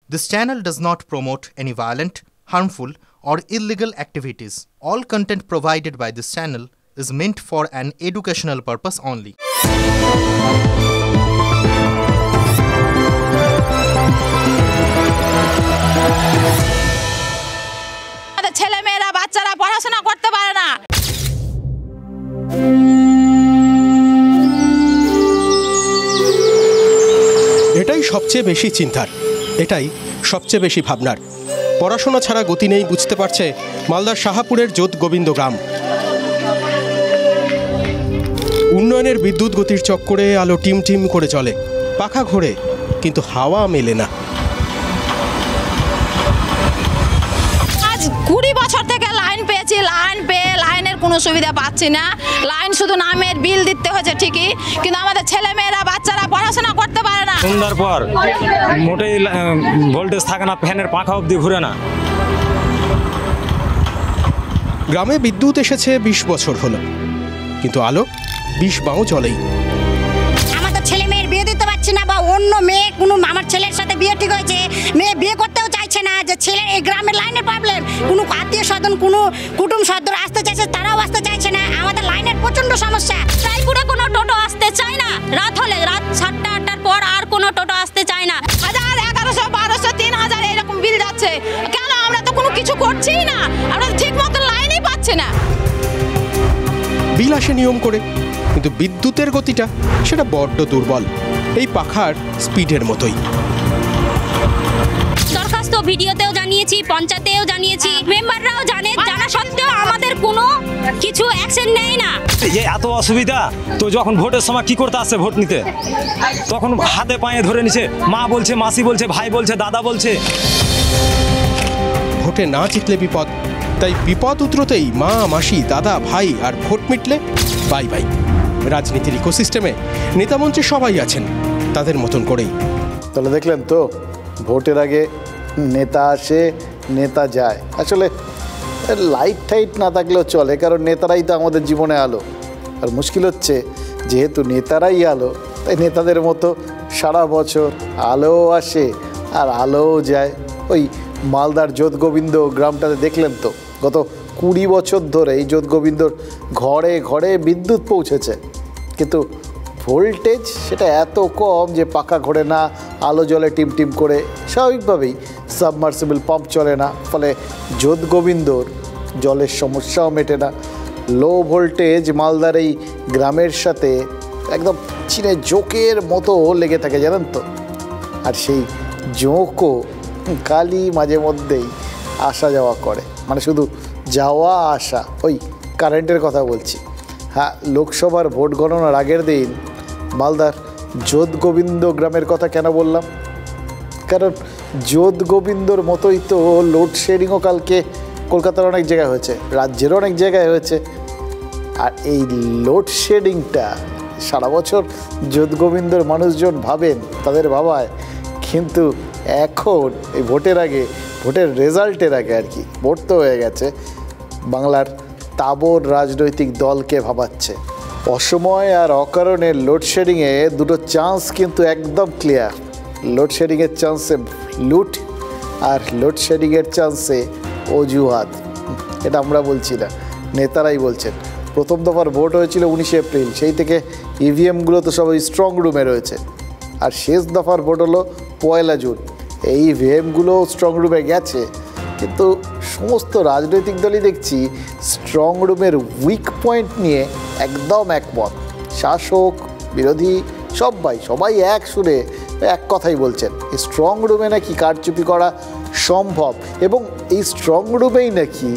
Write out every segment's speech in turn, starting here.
This channel does not promote any violent, harmful, or illegal activities. All content provided by this channel is meant for an educational purpose only. ছেলেমেয়েরা বাচ্চারা পড়াশোনা করতে পারে না। এটাই সবচেয়ে বেশি চিন্তার, এটাই সবচেয়ে বেশি ভাবনার। পড়াশোনা ছাড়া গতি নেই বুঝতে পারছে মালদার শাহাপুরের যোধ গোবিন্দ গ্রাম। উন্নয়নের বিদ্যুৎ গতির চক্করে আলো টিম টিম করে চলে, পাখা ঘোরে কিন্তু হাওয়া মেলে না। আজ 20 বছর থেকে লাইন পেয়েছি, লাইনের কোনো সুবিধা পাচ্ছি না। লাইন শুধু নামের বিল দিতে হচ্ছে ঠিকই, কিন্তু আমাদের ছেলেমেয়েরা বাচ্চারা পড়াশোনা করতে পারে না। সন্ধ্যার পর মোটেই ভোল্টেজ থাকে না, ফ্যানের পাখা অবধি ঘুরে না। গ্রামে বিদ্যুৎ এসেছে 20 বছর হলো, কিন্তু আলো 20 বাও জ্বলেই। আমাদের ছেলে মেয়ের বিয়ে দিতে পারছি না, বা অন্য মেয়ে কোনো আমার ছেলের সাথে বিয়ে ঠিক হয়েছে, মেয়ে বিয়ে করতেও চাইছে না। যে ছেলের এই গ্রামের লাইনের প্রবলেম, কোনো আত্মীয় স্বজন কোনো কুটুম সদ্দর আসতে চাইছে, তারাও আসতে চাইছে না। আমাদের লাইনের প্রচন্ড সমস্যা। রায়পুরে কোনো টোটো আসতে চায় না, রাত 7টা 8টার পর আর কোনো টোটো আসতে চায় না। 1000, 1100, 1200, 3000 এরকম বিল যাচ্ছে। কেন? আমরা তো কোনো কিছু করছিই না, আমরা ঠিক মতো লাইনই পাচ্ছি না। বিল আসে নিয়ম করে, কিন্তু বিদ্যুতের গতিটা সেটা বড্ড দুর্বল, এই পাখার স্পিডের মতোই। দরখাস্ত ভিডিওতেও জানিয়েছি, পঞ্চায়েতেও জানিয়েছি, মেম্বাররাও জানা সত্ত্বেও আমাদের কোনো কিছু অ্যাকশন নেয় না। এই এত অসুবিধা, তো যখন ভোটের সময় কি করতে আসছে ভোট নিতে, তখন হাতে পায়ে ধরে নিছে, মা বলছে, মাসি বলছে, ভাই বলছে, দাদা বলছে। ভোটে না জিতলে বিপদ, তাই বিপদ উতরোতেই মা, মাসি, দাদা, ভাই আর ভোট মিটলে বাই বাই। রাজনীতির ইকোসিস্টেমে নেতামন্ত্রী সবাই আছেন তাদের মতন করেই। তাহলে দেখলেন তো, ভোটের আগে নেতা আসে, নেতা যায়। আসলে লাইট টাইট না থাকলেও চলে, কারণ নেতারাই তো আমাদের জীবনে আলো। আর মুশকিল হচ্ছে, যেহেতু নেতারাই আলো, তাই নেতাদের মতো সারা বছর আলোও আসে আর আলোও যায়। ওই মালদার যোধ গোবিন্দ গ্রামটাতে দেখলেন তো, গত 20 বছর ধরে এই যোধ গোবিন্দর ঘরে ঘরে বিদ্যুৎ পৌঁছেছে, কিন্তু ভোল্টেজ সেটা এত কম যে পাখা ঘোরে না, আলো জ্বলে টিম টিম করে। স্বাভাবিকভাবেই সাবমার্সিবল পাম্প চলে না, ফলে যোধ গোবিন্দর জলের সমস্যাও মেটে না। লো ভোল্টেজ মালদার এই গ্রামের সাথে একদম চীনে জোকের মতো লেগে থাকে, জানেন তো। আর সেই জোঁকও খালি মাঝে মধ্যেই আসা যাওয়া করে, মানে শুধু যাওয়া আসা। ওই কারেন্টের কথা বলছি। হ্যাঁ, লোকসভার ভোট গণনার আগের দিন মালদার যোধ গোবিন্দ গ্রামের কথা কেন বললাম? কারণ যোধ গোবিন্দর মতোই তো লোডশেডিংও কালকে কলকাতার অনেক জায়গায় হয়েছে, রাজ্যেরও অনেক জায়গায় হয়েছে। আর এই লোডশেডিংটা সারা বছর যোধ গোবিন্দর মানুষজন ভাবেন, তাদের ভাবায়, কিন্তু এখন এই ভোটের আগে, ভোটের রেজাল্টের আগে আর কি, ভোট তো হয়ে গেছে, বাংলার তাবর রাজনৈতিক দলকে ভাবাচ্ছে। অসময় আর অকারণে লোডশেডিংয়ে দুটো চান্স কিন্তু একদম ক্লিয়ার। লোডশেডিংয়ের চান্সে লুট, আর লোডশেডিংয়ের চান্সে অজুহাত। এটা আমরা বলছি না, নেতারাই বলছেন। প্রথম দফার ভোট হয়েছিল 19 এপ্রিল, সেই থেকে ইভিএমগুলো তো সবাই স্ট্রং রুমে রয়েছে। আর শেষ দফার ভোট হলো 1 জুন। এই ইভিএমগুলো স্ট্রং রুমে গেছে, কিন্তু সমস্ত রাজনৈতিক দলই দেখছি স্ট্রং রুমের উইক পয়েন্ট নিয়ে একদম একমত। শাসক, বিরোধী সবাই এক সুরে এক কথাই বলছেন, এই স্ট্রং রুমে নাকি কারচুপি করা সম্ভব, এবং এই স্ট্রং রুমেই নাকি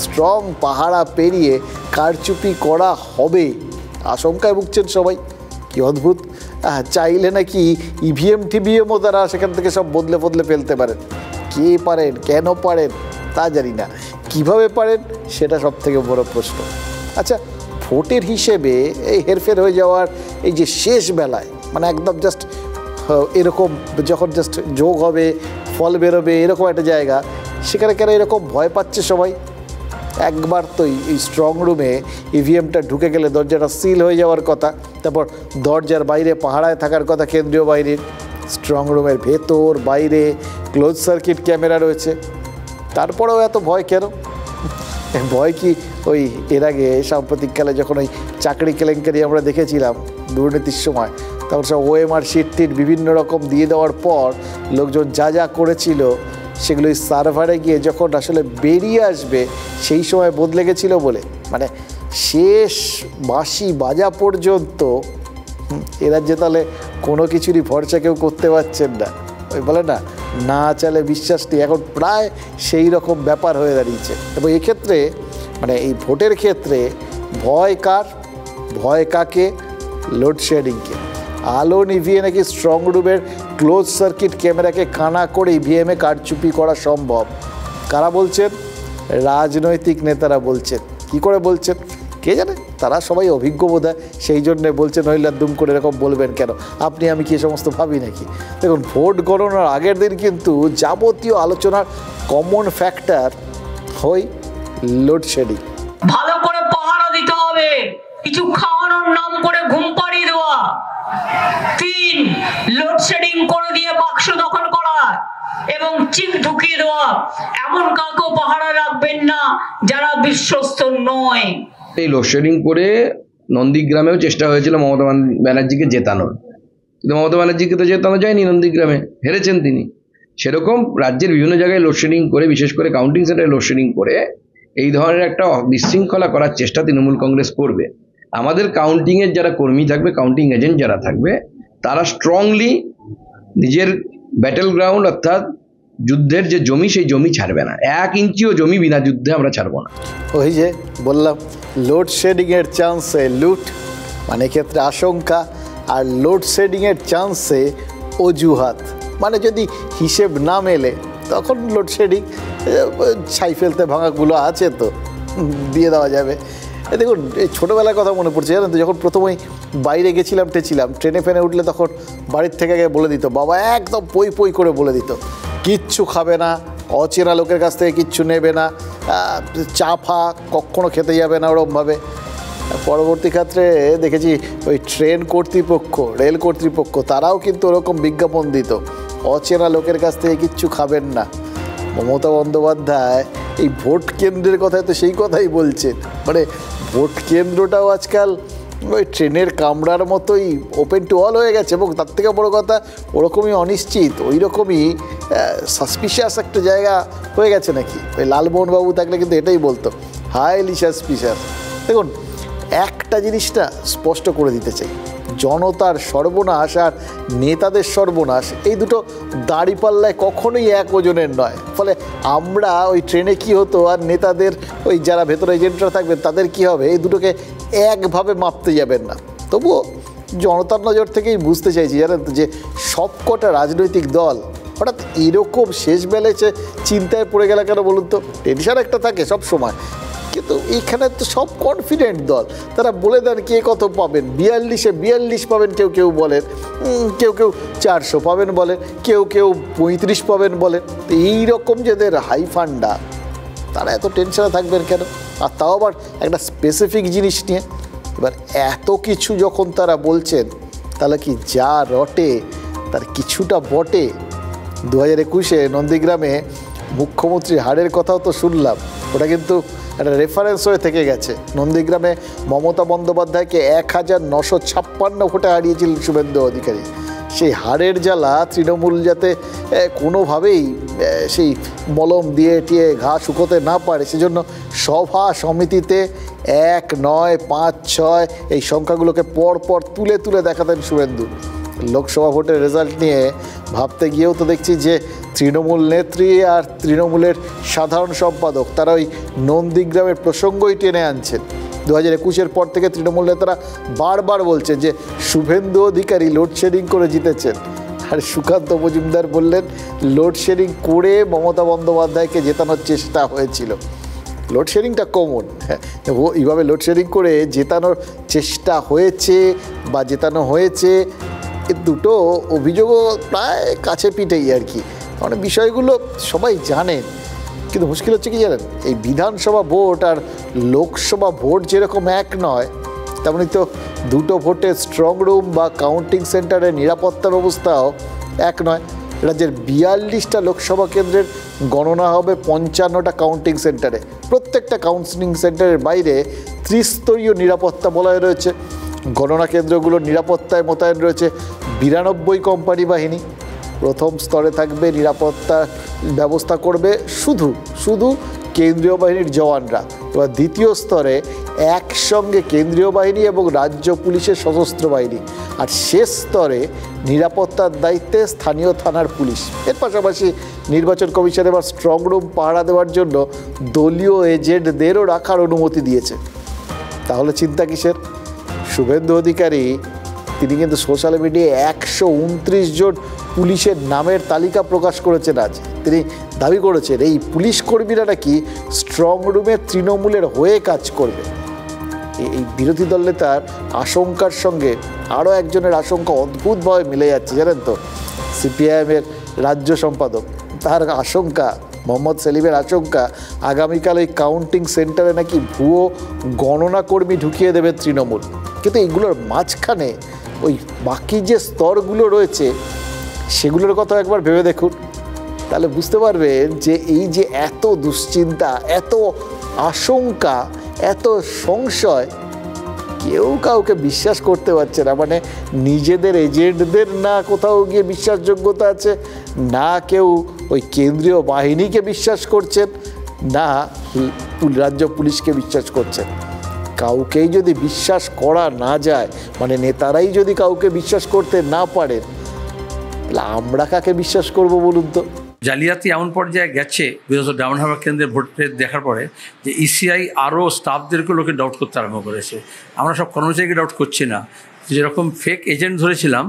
স্ট্রং পাহারা পেরিয়ে কারচুপি করা হবে। আশঙ্কায় ভুগছেন সবাই। কি অদ্ভুত, চাইলে নাকি ইভিএম টিভিএমও তারা সেখান থেকে সব বদলে ফেলতে পারেন। কে পারেন, কেন পারেন তা জানি না, কীভাবে পারেন সেটা সব থেকে বড় প্রশ্ন। আচ্ছা, ভোটের হিসেবে এই হেরফের হয়ে যাওয়ার এই যে শেষ বেলায়, মানে একদম জাস্ট এরকম যখন জাস্ট যোগ হবে, ফল বেরোবে, এরকম একটা জায়গা, সেখানে কেন এরকম ভয় পাচ্ছে সবাই? একবার তো এই স্ট্রং রুমে ইভিএমটা ঢুকে গেলে দরজাটা সিল হয়ে যাওয়ার কথা, তারপর দরজার বাইরে পাহারায় থাকার কথা কেন্দ্রীয় বাহিনীর। স্ট্রং রুমের ভেতর বাইরে ক্লোজ সার্কিট ক্যামেরা রয়েছে, তারপরেও এত ভয় কেন? ভয় কি ওই এর আগে সাম্প্রতিককালে যখন ওই চাকরি কেলেঙ্কারি আমরা দেখেছিলাম দুর্নীতির সময়, তখন সব ওএমআর শিট বিভিন্ন রকম দিয়ে দেওয়ার পর লোকজন যা যা করেছিল সেগুলো ওই সার্ভারে গিয়ে যখন আসলে বেরিয়ে আসবে সেই সময় বদলে গেছিলো বলে, মানে শেষ বাঁশি বাজা পর্যন্ত এরা যে তাহলে কোনো কিছুরই ভরসা কেউ করতে পারছেন না। ওই বলে না, না চালে বিশ্বাস নেই, এখন প্রায় সেই রকম ব্যাপার হয়ে দাঁড়িয়েছে। এবং এক্ষেত্রে মানে এই ভোটের ক্ষেত্রে ভয় কার? ভয় কাকে? লোডশেডিংকে। আলো নিভিয়ে নাকি স্ট্রং রুমের ক্লোজ সার্কিট ক্যামেরাকে কানা করে ইভিএমে কারচুপি করা সম্ভব। কারা বলছেন? রাজনৈতিক নেতারা বলছেন। কি করে বলছেন কে জানে, তারা সবাই অভিজ্ঞ বোধ হয়, সেই জন্যে বলছেন। নইলে দুম করে এরকম বলবেন কেন? আপনি আমি কি সমস্ত ভাবি নাকি? দেখুন, ভোট গণনার আগের দিন কিন্তু যাবতীয় আলোচনার কমন ফ্যাক্টর হয় লোডশেডিং। ভালো করে পাহারা দিতে হবে, কিছু খাওয়ানোর নাম করে ঘুম পাড়িয়ে দেওয়া। 3, লোডশেডিং করে দিয়ে বাক্স দখল করা এবং চিপ ঢুকিয়ে দেওয়া। এমন কাউকে পাহারা রাখবেন না যারা বিশ্বস্ত নয়। এই লোডশেডিং করে নন্দীগ্রামেও চেষ্টা হয়েছিল মমতা ব্যানার্জিকে জেতানোর, কিন্তু মমতা ব্যানার্জিকে তো জেতানো যায়নি, নন্দীগ্রামে হেরেছেন তিনি। সেরকম রাজ্যের বিভিন্ন জায়গায় লোডশেডিং করে, বিশেষ করে কাউন্টিং সেন্টারে লোডশেডিং করে এই ধরনের একটা বিশৃঙ্খলা করার চেষ্টা তৃণমূল কংগ্রেস করবে। আমাদের কাউন্টিংয়ের যারা কর্মী থাকবে, কাউন্টিং এজেন্ট যারা থাকবে, তারা স্ট্রংলি নিজের ব্যাটেল গ্রাউন্ড অর্থাৎ যুদ্ধের যে জমি, সেই জমি ছাড়বে না। 1 ইঞ্চিও জমি বিনা যুদ্ধে আমরা ছাড়বো না। ওই যে বললাম, লোডশেডিংয়ের চান্সে লুট, মানে ক্ষেত্রে আশঙ্কা, আর লোডশেডিংয়ের চান্সে অজুহাত। মানে যদি হিসেব না মেলে তখন লোডশেডিং, ছাই ফেলতে ভাঙাগুলো আছে তো দিয়ে দেওয়া যাবে। দেখুন, এই ছোটোবেলার কথা মনে পড়ছে, জানেন তো, যখন প্রথমেই বাইরে গেছিলাম ট্রেনে ফেনে উঠলে তখন বাড়ির থেকে আগে বলে দিত বাবা, একদম পই পই করে বলে দিত, কিচ্ছু খাবে না, অচেনা লোকের কাছ থেকে কিচ্ছু নেবে না, চা ফা কখনো খেতে যাবে না ওরমভাবে। পরবর্তী ক্ষেত্রে দেখেছি ওই ট্রেন কর্তৃপক্ষ, রেল কর্তৃপক্ষ, তারাও কিন্তু ওরকম বিজ্ঞাপন দিত, অচেনা লোকের কাছ থেকে কিচ্ছু খাবেন না। মমতা বন্দ্যোপাধ্যায় এই ভোট কেন্দ্রের কথায় তো সেই কথাই বলছেন, মানে ভোট কেন্দ্রটাও আজকাল ওই ট্রেনের কামরার মতোই ওপেন টু অল হয়ে গেছে। এবং তার থেকে বড় কথা, ওরকমই অনিশ্চিত, ওই রকমই সাসপিশিয়াস একটা জায়গা হয়ে গেছে নাকি। ওই লালমোহনবাবু থাকলে কিন্তু এটাই বলতো, হাইলি সাসপিশিয়াস। দেখুন, একটা জিনিসটা স্পষ্ট করে দিতে চাই, জনতার সর্বনাশ আর নেতাদের সর্বনাশ, এই দুটো দাঁড়িপাল্লায় কখনোই এক ওজনের নয়। ফলে আমরা ওই ট্রেনে কি হতো আর নেতাদের ওই যারা ভেতরে এজেন্টরা থাকবেন তাদের কি হবে, এই দুটোকে একভাবে মাপতে যাবেন না। তবুও জনতার নজর থেকেই বুঝতে চাইছি, জানেন তো, যে সবকটা রাজনৈতিক দল হঠাৎ এরকম শেষ বেলায় চিন্তায় পড়ে গেলে কেন বলুন তো? টেনশন একটা থাকে সব সময়, কিন্তু এইখানে তো সব কনফিডেন্ট দল, তারা বলে দেন কে কত পাবেন। 42-এ 42 পাবেন কেউ কেউ বলেন, কেউ কেউ 400 পাবেন বলেন, কেউ কেউ 35 পাবেন বলেন। তো এইরকম যাদের হাই ফান্ডা, তারা এত টেনশনে থাকবেন কেন? আর তাও আবার একটা স্পেসিফিক জিনিস নিয়ে। এবার এত কিছু যখন তারা বলছেন, তাহলে কি যা রটে তার কিছুটা বটে। 2021-এ নন্দীগ্রামে মুখ্যমন্ত্রীর হারের কথাও তো শুনলাম, ওটা কিন্তু একটা রেফারেন্স হয়ে থেকে গেছে। নন্দীগ্রামে মমতা বন্দ্যোপাধ্যায়কে 1956 ভোটে হারিয়েছিলেন শুভেন্দু অধিকারী। সেই হারের জ্বালা তৃণমূল যাতে কোনোভাবেই সেই মলম দিয়ে টিয়ে ঘা শুকোতে না পারে, সেজন্য সভা সমিতিতে 1, 9, 5, 6 এই সংখ্যাগুলোকে পরপর তুলে তুলে দেখাতেন শুভেন্দু। লোকসভা ভোটের রেজাল্ট নিয়ে ভাবতে গিয়েও তো দেখছি যে তৃণমূল নেত্রী আর তৃণমূলের সাধারণ সম্পাদক তারা ওই নন্দীগ্রামের প্রসঙ্গই টেনে আনছেন। 2021-এর পর থেকে তৃণমূল নেতারা বারবার বলছেন যে শুভেন্দু অধিকারী লোডশেডিং করে জিতেছেন। আর সুকান্ত মজুমদার বললেন লোডশেডিং করে মমতা বন্দ্যোপাধ্যায়কে জেতানোর চেষ্টা হয়েছিল। লোডশেডিংটা কমন, হ্যাঁ, এইভাবে লোডশেডিং করে জেতানোর চেষ্টা হয়েছে বা জেতানো হয়েছে, এ দুটো অভিযোগও প্রায় কাছে পিঠেই আর কি। মানে বিষয়গুলো সবাই জানেন, কিন্তু মুশকিল হচ্ছে কি জানেন, এই বিধানসভা ভোট আর লোকসভা ভোট যেরকম এক নয়, তেমনি তো দুটো ভোটের স্ট্রং রুম বা কাউন্টিং সেন্টারের নিরাপত্তা ব্যবস্থাও এক নয়। রাজ্যের 42টা লোকসভা কেন্দ্রের গণনা হবে 55টা কাউন্টিং সেন্টারে। প্রত্যেকটা কাউন্টিং সেন্টারের বাইরে ত্রিস্তরীয় নিরাপত্তা বলয় রয়েছে। গণনা কেন্দ্রগুলোর নিরাপত্তায় মোতায়েন রয়েছে 92 কোম্পানি বাহিনী। প্রথম স্তরে থাকবে নিরাপত্তা ব্যবস্থা করবে শুধু কেন্দ্রীয় বাহিনীর জওয়ানরা। এবার দ্বিতীয় স্তরে একসঙ্গে কেন্দ্রীয় বাহিনী এবং রাজ্য পুলিশের সশস্ত্র বাহিনী, আর শেষ স্তরে নিরাপত্তার দায়িত্বে স্থানীয় থানার পুলিশ। এর পাশাপাশি নির্বাচন কমিশন এবার স্ট্রং রুম পাহারা দেওয়ার জন্য দলীয় এজেন্টদেরও রাখার অনুমতি দিয়েছে। তাহলে চিন্তা কিসের? শুভেন্দু অধিকারী তিনি কিন্তু সোশ্যাল মিডিয়ায় 129 জন পুলিশের নামের তালিকা প্রকাশ করেছেন আজ। তিনি দাবি করেছেন এই পুলিশ কর্মীরা নাকি স্ট্রং রুমে তৃণমূলের হয়ে কাজ করবে। এই বিরোধী দল নেতার আশঙ্কার সঙ্গে আরও একজনের আশঙ্কা অদ্ভুতভাবে মিলে যাচ্ছে, জানেন তো? সিপিআইএমের রাজ্য সম্পাদক, তার আশঙ্কা, মোহাম্মদ সেলিমের আশঙ্কা, আগামীকাল ওই কাউন্টিং সেন্টারে নাকি ভুয়ো গণনা কর্মী ঢুকিয়ে দেবে তৃণমূল। কিন্তু এইগুলোর মাঝখানে ওই বাকি যে স্তরগুলো রয়েছে সেগুলোর কথা একবার ভেবে দেখুন, তাহলে বুঝতে পারবেন যে এই যে এত দুশ্চিন্তা, এত আশঙ্কা, এত সংশয়, কেউ কাউকে বিশ্বাস করতে পারছে না। মানে নিজেদের এজেন্টদের না কোথাও গিয়ে বিশ্বাসযোগ্যতা আছে, না কেউ ওই কেন্দ্রীয় বাহিনীকে বিশ্বাস করছেন, না রাজ্য পুলিশকে বিশ্বাস করছেন। কাউকেই যদি বিশ্বাস করা না যায়, মানে নেতারাই যদি কাউকে বিশ্বাস করতে না পারেন, তাহলে আমরা কাকে বিশ্বাস করব বলুন তো? জালিয়াতি এমন পর্যায়ে গেছে, বিশেষত ডায়মন্ড হারবার কেন্দ্রের ভোটের দেখার পরে, যে ইসিআই আরও স্টাফদেরকে লোকে ডাউট করতে আরম্ভ করেছে। আমরা সব কর্মচারীকে ডাউট করছি না। যেরকম ফেক এজেন্ট ধরেছিলাম,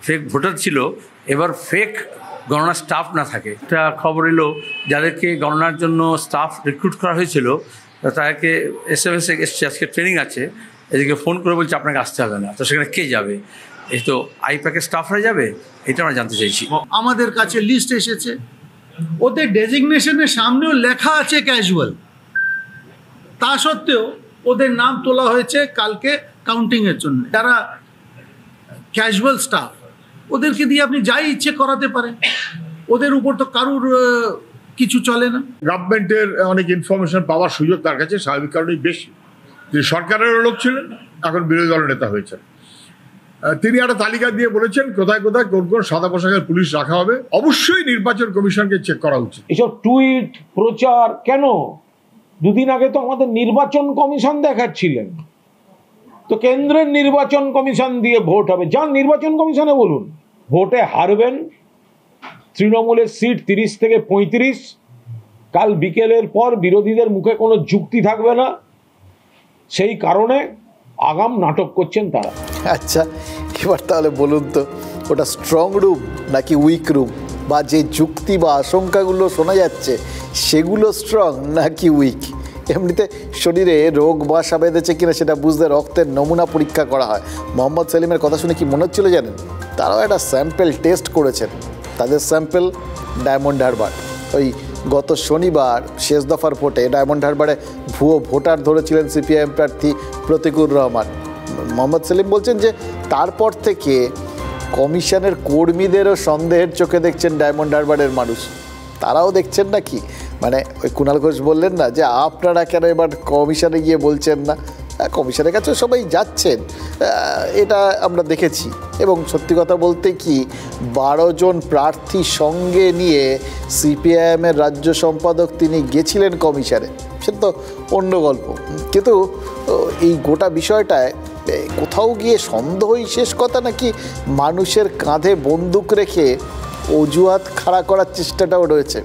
ফেক ভোটার ছিল, এবার ফেক গণনা স্টাফ না থাকে। একটা খবর এলো যাদেরকে গণনার জন্য স্টাফ রিক্রুট করা হয়েছিল তাদেরকে SMS এসছে আজকে ট্রেনিং আছে, এদিকে ফোন করে বলছে আপনাকে আসতে হবে না। তো সেখানে কে যাবে? এই তো আইপ্যাকের স্টাফরা যাবে, এটা আমরা জানতে চাইছি। আমাদের কাছে লিস্ট এসেছে, ওদের ডেজিগনেশনের সামনেও লেখা আছে ক্যাজুয়াল, তা সত্ত্বেও ওদের নাম তোলা হয়েছে কালকে কাউন্টিংয়ের জন্য। যারা ক্যাজুয়াল স্টাফ, ওদেরকে দিয়ে আপনি যাই ইচ্ছে করাতে পারেন, ওদের উপর তো কারুর কিছু চলে না। গভর্নমেন্টের অনেক ইনফরমেশন পাওয়ার সুযোগ তার কাছে স্বাভাবিক কারণেই বেশি। তিনি সরকারেরও লোক ছিলেন, এখন বিরোধী দলের নেতা হয়েছেন। তিনি একটা তালিকা দিয়ে বলেছেন কোথায় কোথায় কোন কোন সাদা পোশাকের পুলিশ রাখা হবে। অবশ্যই নির্বাচন কমিশনকে চেক করা উচিত। এসব টুইট প্রচার কেন? দুদিন আগে তো আমাদের নির্বাচন কমিশন দেখাচ্ছিলেন, তো কেন্দ্রের নির্বাচন কমিশন দিয়ে ভোট হবে। যান নির্বাচন কমিশনে বলুন, ভোটে হারবেন, তৃণমূলের সিট 30 থেকে 35, কাল বিকেলের পর বিরোধীদের মুখে কোনো যুক্তি থাকবে না, সেই কারণে আগাম নাটক করছেন তারা। আচ্ছা, এবার তাহলে বলুন তো, ওটা স্ট্রং রুম নাকি উইক রুম? বা যে যুক্তি বা আশঙ্কাগুলো শোনা যাচ্ছে সেগুলো স্ট্রং নাকি উইক? এমনিতে শরীরে রোগ বাসা বেঁধেছে কিনা সেটা বুঝতে রক্তের নমুনা পরীক্ষা করা হয়। মোহাম্মদ সেলিমের কথা শুনে কি মনে হচ্ছিল জানেন? তারাও একটা স্যাম্পেল টেস্ট করেছেন। তাদের স্যাম্পেল ডায়মন্ড হারবার। ওই গত শনিবার শেষ দফার ভোটে ডায়মন্ড হারবারে ভুয়ো ভোটার ধরেছিলেন সিপিআইএম প্রার্থী প্রতিকুর রহমান। মোহাম্মদ সেলিম বলছেন যে তারপর থেকে কমিশনের কর্মীদেরও সন্দেহের চোখে দেখছেন ডায়মন্ড হারবারের মানুষ। তারাও দেখছেন নাকি? মানে ওই কুণাল ঘোষ বললেন না যে আপনারা কেন এবার কমিশনে গিয়ে বলছেন না? কমিশনের কাছে সবাই যাচ্ছেন, এটা আমরা দেখেছি। এবং সত্যি কথা বলতে কি, 12 জন প্রার্থী সঙ্গে নিয়ে সিপিআইএমের রাজ্য সম্পাদক তিনি গেছিলেন কমিশনে, সেটা তো অন্য গল্প। কিন্তু এই গোটা বিষয়টায় কোথাও গিয়ে সন্দেহই শেষ কথা, নাকি মানুষের কাঁধে বন্দুক রেখে অজুহাত খাড়া করার চেষ্টাটাও রয়েছে?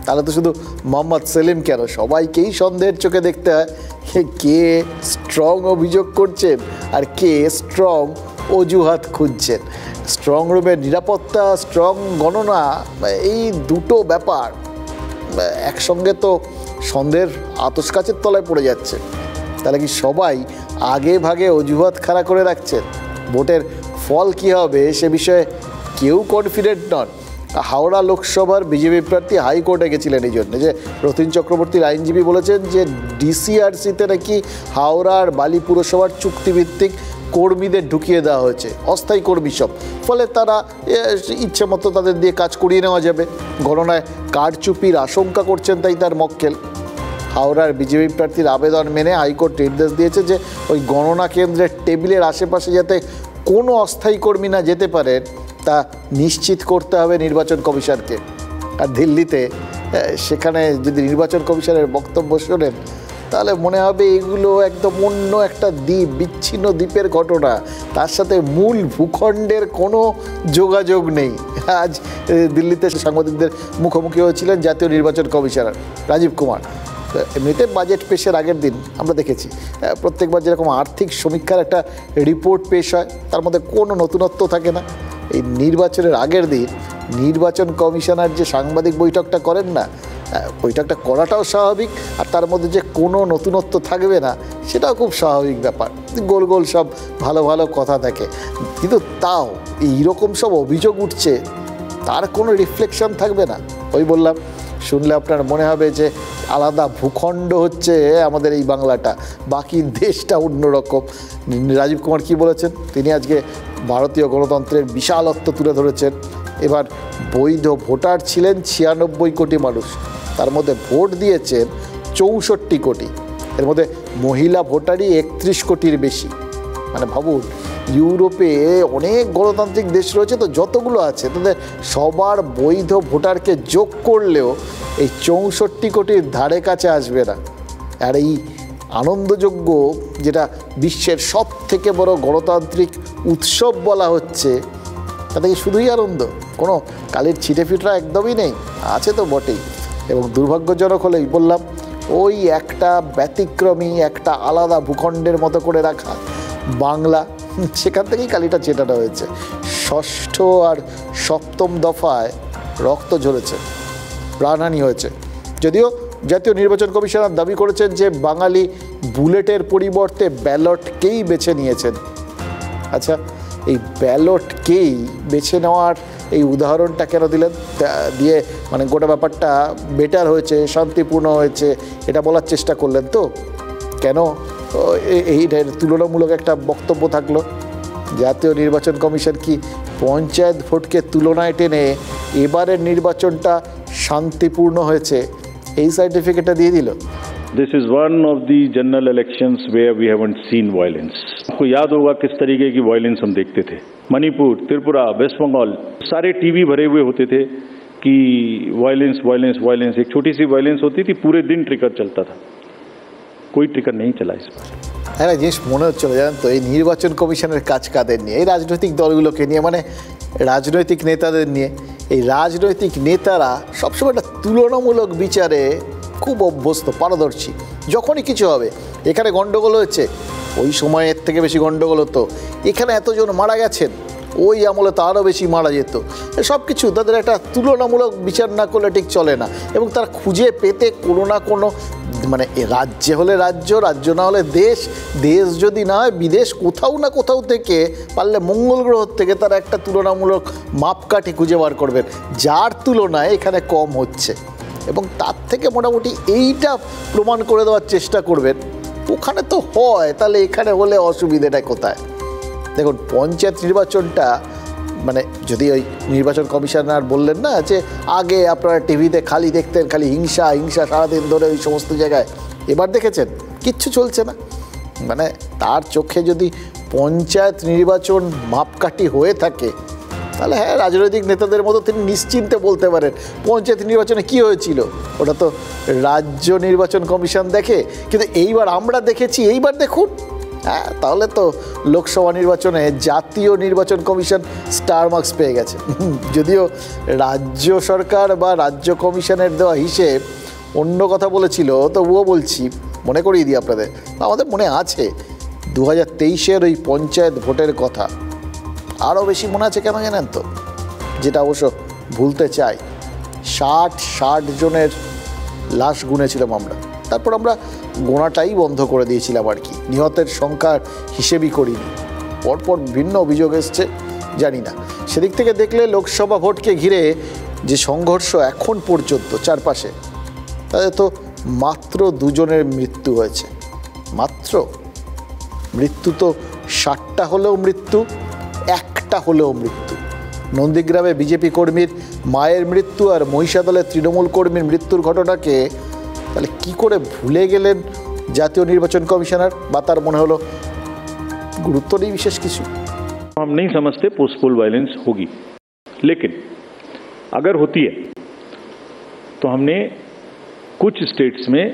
তাহলে তো শুধু মোহাম্মদ সেলিম কেন, সবাইকেই সন্দেহের চোখে দেখতে হয় কে স্ট্রং অভিযোগ করছেন আর কে স্ট্রং অজুহাত খুঁজছেন। স্ট্রং রুমের নিরাপত্তা, স্ট্রং গণনা, এই দুটো ব্যাপার একসঙ্গে তো সন্দেহের আতস কাচের তলায় পড়ে যাচ্ছে। তাহলে কি সবাই আগে ভাগে অজুহাত খাড়া করে রাখছেন? ভোটের ফল কী হবে সে বিষয়ে কেউ কনফিডেন্ট নন। হাওড়া লোকসভার বিজেপি প্রার্থী হাইকোর্টে গেছিলেন এই জন্য যে রতিন চক্রবর্তীর আইনজীবী বলেছেন যে ডিসিআরসিতে নাকি হাওড়া আর বালি পুরসভার চুক্তিভিত্তিক কর্মীদের ঢুকিয়ে দেওয়া হয়েছে, অস্থায়ী কর্মী সব। ফলে তারা ইচ্ছে মতো তাদের দিয়ে কাজ করিয়ে নেওয়া যাবে। গণনায় কারচুপির আশঙ্কা করছেন তাই তার মক্কেল। হাওড়ার বিজেপি প্রার্থীর আবেদন মেনে হাইকোর্ট নির্দেশ দিয়েছে যে ওই গণনা কেন্দ্রের টেবিলের আশেপাশে যাতে কোনো অস্থায়ী কর্মী না যেতে পারেন তা নিশ্চিত করতে হবে নির্বাচন কমিশনকে। আর দিল্লিতে সেখানে যদি নির্বাচন কমিশনের বক্তব্য শোনেন তাহলে মনে হবে এগুলো একদম অন্য একটা দ্বীপ, বিচ্ছিন্ন দ্বীপের ঘটনা, তার সাথে মূল ভূখণ্ডের কোনো যোগাযোগ নেই। আজ দিল্লিতে সাংবাদিকদের মুখোমুখি হয়েছিলেন জাতীয় নির্বাচন কমিশনার রাজীব কুমার। এমনিতে বাজেট পেশের আগের দিন আমরা দেখেছি প্রত্যেকবার যেরকম আর্থিক সমীক্ষার একটা রিপোর্ট পেশ হয় তার মধ্যে কোনো নতুনত্ব থাকে না। এই নির্বাচনের আগের দিন নির্বাচন কমিশনার যে সাংবাদিক বৈঠকটা করেন না, বৈঠকটা করাটাও স্বাভাবিক, আর তার মধ্যে যে কোনো নতুনত্ব থাকবে না সেটাও খুব স্বাভাবিক ব্যাপার। গোল গোল সব ভালো ভালো কথা থাকে, কিন্তু তাও এইরকম সব অভিযোগ উঠছে তার কোনো রিফ্লেকশন থাকবে না। ওই বললাম, শুনলে আপনার মনে হবে যে আলাদা ভূখণ্ড হচ্ছে আমাদের এই বাংলাটা, বাকি দেশটা অন্যরকম। রাজীব কুমার কী বলেছেন? তিনি আজকে ভারতীয় গণতন্ত্রের বিশালত্ব তুলে ধরেছেন। এবার বৈধ ভোটার ছিলেন 96 কোটি মানুষ, তার মধ্যে ভোট দিয়েছেন 64 কোটি, এর মধ্যে মহিলা ভোটারই 31 কোটির বেশি। মানে ভাবুন, ইউরোপে অনেক গণতান্ত্রিক দেশ রয়েছে, তো যতগুলো আছে তাদের সবার বৈধ ভোটারকে যোগ করলেও এই 64 কোটির ধারে কাছে আসবে না। আর এই আনন্দযোগ্য যেটা বিশ্বের সব থেকে বড় গণতান্ত্রিক উৎসব বলা হচ্ছে, তাতে কি শুধুই আনন্দ? কোনো কালির ছিটে ফিটরা একদমই নেই, আছে তো বটেই। এবং দুর্ভাগ্যজনক হলেই বললাম, ওই একটা ব্যতিক্রমী একটা আলাদা ভূখণ্ডের মতো করে রাখা বাংলা, সেখান থেকেই কালিটা চেটানো হয়েছে। ষষ্ঠ আর সপ্তম দফায় রক্ত ঝরেছে, প্রাণহানি হয়েছে। যদিও জাতীয় নির্বাচন কমিশনার দাবি করেছেন যে বাঙালি বুলেটের পরিবর্তে ব্যালটকেই বেছে নিয়েছেন। আচ্ছা, এই ব্যালটকেই বেছে নেওয়ার এই উদাহরণটা কেন দিলেন? দিয়ে মানে গোটা ব্যাপারটা বেটার হয়েছে, শান্তিপূর্ণ হয়েছে এটা বলার চেষ্টা করলেন তো? কেন এইটার তুলনামূলক একটা বক্তব্য থাকলো? জাতীয় নির্বাচন কমিশন কি পঞ্চায়েত ভোটকে তুলনায় টেনে এবারের নির্বাচনটা শান্তিপূর্ণ হয়েছে এই সার্টিফিকেটটা দিয়ে দিল? This is one of the general elections where we haven't seen violence. आपको याद होगा किस तरीके की वायलेंस हम देखते थे। मणिपुर, त्रिपुरा, वेस्ट बंगाल, सारे टीवी भरे हुए होते थे कि वायलेंस वायलेंस वायलेंस। एक छोटी सी वायलेंस होती थी, पूरे दिन ट्रिगर चलता था। कोई ट्रिगर नहीं चला इस बार। একটা জিনিস মনে হচ্ছিল, জানেন তো, এই নির্বাচন কমিশনের কাজ কাদের নিয়ে? এই রাজনৈতিক দলগুলোকে নিয়ে, মানে রাজনৈতিক নেতাদের নিয়ে। এই রাজনৈতিক নেতারা সবসময় একটা তুলনামূলক বিচারে খুব অভ্যস্ত, পারদর্শী। যখনই কিছু হবে, এখানে গণ্ডগোল হয়েছে, ওই সময় এর থেকে বেশি গণ্ডগোল হতো, এখানে এতজন মারা গেছেন, ওই আমলে তো আরও বেশি মারা যেত, সব কিছু তাদের একটা তুলনামূলক বিচার না করলে ঠিক চলে না। এবং তারা খুঁজে পেতে কোনো না কোনো, মানে রাজ্যে হলে রাজ্য, রাজ্য না হলে দেশ, দেশ যদি না হয় বিদেশ, কোথাও না কোথাও থেকে, পারলে মঙ্গল গ্রহ থেকে তারা একটা তুলনামূলক মাপকাঠি খুঁজে বার করবেন যার তুলনায় এখানে কম হচ্ছে, এবং তার থেকে মোটামুটি এইটা প্রমাণ করে দেওয়ার চেষ্টা করবেন ওখানে তো হয়, তাহলে এখানে হলে অসুবিধাটা কোথায়? দেখুন, পঞ্চায়েত নির্বাচনটা, মানে যদি ওই নির্বাচন কমিশনার বললেন না যে আগে আপনারা টিভিতে খালি দেখতেন, খালি হিংসা হিংসা সারাদিন ধরে ওই সমস্ত জায়গায়, এবার দেখেছেন কিচ্ছু চলছে না। মানে তার চোখে যদি পঞ্চায়েত নির্বাচন মাপকাঠি হয়ে থাকে, তাহলে হ্যাঁ, রাজনৈতিক নেতাদের মতো তিনি নিশ্চিন্তে বলতে পারেন পঞ্চায়েত নির্বাচনে কি হয়েছিল, ওটা তো রাজ্য নির্বাচন কমিশন দেখে। কিন্তু এইবার আমরা দেখেছি, এইবার দেখুন। হ্যাঁ, তাহলে তো লোকসভা নির্বাচনে জাতীয় নির্বাচন কমিশন স্টার মার্কস পেয়ে গেছে। যদিও রাজ্য সরকার বা রাজ্য কমিশনের দেওয়া হিসেব অন্য কথা বলেছিল, তবুও বলছি, মনে করিয়ে দিই আপনাদের, আমাদের মনে আছে 2023-এর ওই পঞ্চায়েত ভোটের কথা। আরও বেশি মনে আছে কেন জানেন তো? যেটা অবশ্য ভুলতে চাই, 60 জনের লাশ গুনেছিলাম আমরা, তারপর আমরা গোনাটাই বন্ধ করে দিয়েছিলাম আর কি, নিহতের সংখ্যার হিসেবই করিনি। পরপর ভিন্ন অভিযোগ এসছে, জানি না। সেদিক থেকে দেখলে লোকসভা ভোটকে ঘিরে যে সংঘর্ষ এখন পর্যন্ত চারপাশে, তাতে তো মাত্র 2 জনের মৃত্যু হয়েছে। মাত্র মৃত্যু তো 60টা হলেও মৃত্যু, একটা হলেও মৃত্যু। নন্দীগ্রামে বিজেপি কর্মীর মায়ের মৃত্যু আর মহিষাদলের তৃণমূল কর্মীর মৃত্যুর ঘটনাকে তাহলে কি করে ভুলে গেলেন জাতীয় নির্বাচন কমিশনার, বা তার মনে হলো গুরুত্ব নেই বিশেষ কিছু? हम नहीं समझते पोस्ट पोल वायलेंस होगी, लेकिन अगर होती है तो हमने कुछ स्टेट्स में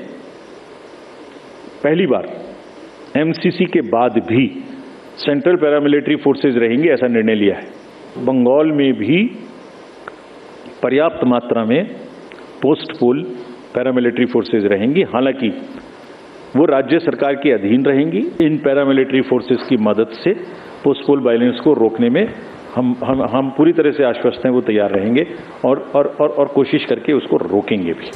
पहली बार एमसीसी के बाद भी सेंट्रल पैरामिलिट्री फोर्सेज रहेंगी ऐसा निर्णय लिया है। बंगाल में भी पर्याप्त मात्रा में पोस्ट पोल पैरामिलिट्री फोर्सेज रहेंगी, हालांकि वो राज्य सरकार के अधीन रहेंगी। इन पैरामिलिट्री फोर्सेज की मदद से पोस्ट पोल वायलेंस को रोकने में हम पूरी तरह से आश्वस्त हैं, वो तैयार रहेंगे और कोशिश करके उसको रोकेंगे भी।